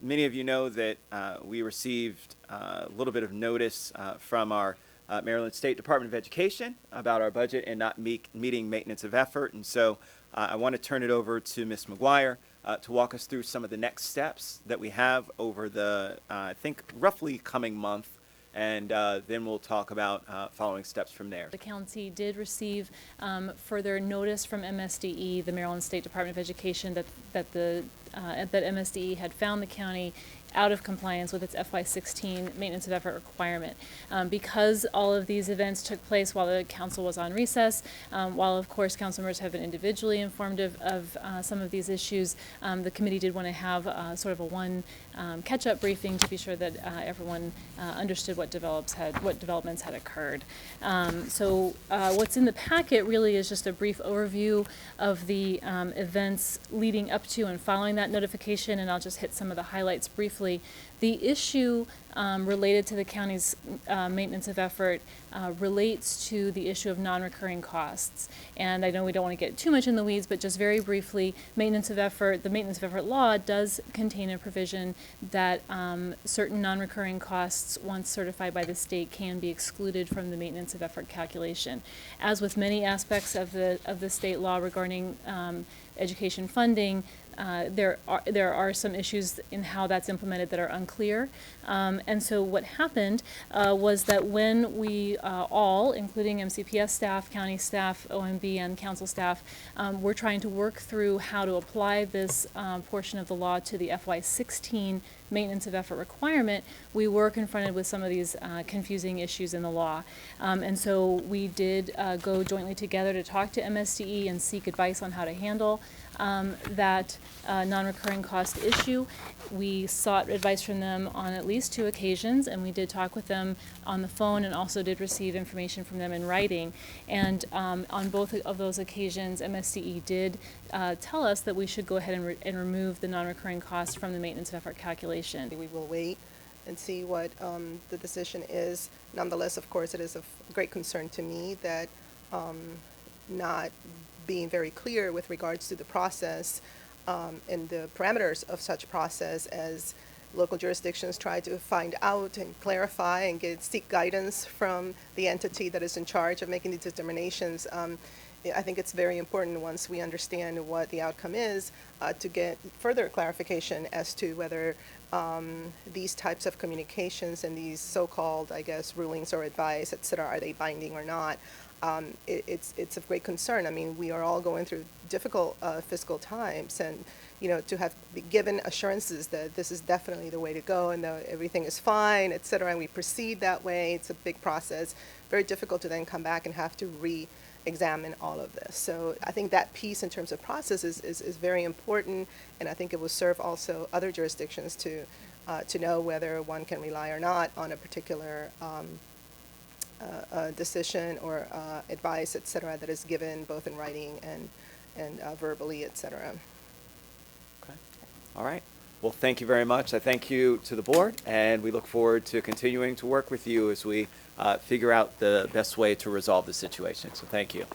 many of you know that we received a little bit of notice from our Maryland State Department of Education about our budget and not meeting maintenance of effort. And so I want to turn it over to Ms. McGuire to walk us through some of the next steps that we have over the, I think, roughly coming month. And then we'll talk about following steps from there. The county did receive further notice from MSDE, the Maryland State Department of Education, that MSDE had found the county out of compliance with its FY16 maintenance of effort requirement. Because all of these events took place while the council was on recess, while of course council members have been individually informed of some of these issues, the committee did want to have sort of a one catch-up briefing to be sure that everyone understood what developments had occurred. So what's in the packet really is just a brief overview of the events leading up to and following that notification, and I'll just hit some of the highlights briefly. The issue related to the county's maintenance of effort relates to the issue of non-recurring costs. And I know we don't want to get too much in the weeds, but just very briefly, the maintenance of effort law does contain a provision that certain non-recurring costs, once certified by the state, can be excluded from the maintenance of effort calculation. As with many aspects of the state law regarding education funding, there are some issues in how that's implemented that are unclear. And so what happened was that when we all, including MCPS staff, county staff, OMB, and council staff, were trying to work through how to apply this portion of the law to the FY16 maintenance of effort requirement, we were confronted with some of these confusing issues in the law. And so we did go jointly together to talk to MSDE and seek advice on how to handle that non-recurring cost issue. We sought advice from them on at least 2 occasions, and we did talk with them on the phone and also did receive information from them in writing. And on both of those occasions, MSDE did tell us that we should go ahead and remove the non-recurring costs from the maintenance of effort calculation. We will wait and see what the decision is. Nonetheless, of course, it is of great concern to me that not being very clear with regards to the process and the parameters of such process as local jurisdictions try to find out and clarify and seek guidance from the entity that is in charge of making these determinations. I think it's very important once we understand what the outcome is to get further clarification as to whether these types of communications and these so-called, I guess, rulings or advice, et cetera, are they binding or not? It's of great concern. I mean, we are all going through difficult fiscal times, and to have given assurances that this is definitely the way to go and that everything is fine, et cetera, and we proceed that way. It's a big process. Very difficult to then come back and have to re-examine all of this. So I think that piece in terms of process is very important, and I think it will serve also other jurisdictions to know whether one can rely or not on a particular decision or advice, et cetera, that is given both in writing and verbally, et cetera. Okay. All right. Well, thank you very much. I thank you to the board, and we look forward to continuing to work with you as we figure out the best way to resolve the situation. So thank you.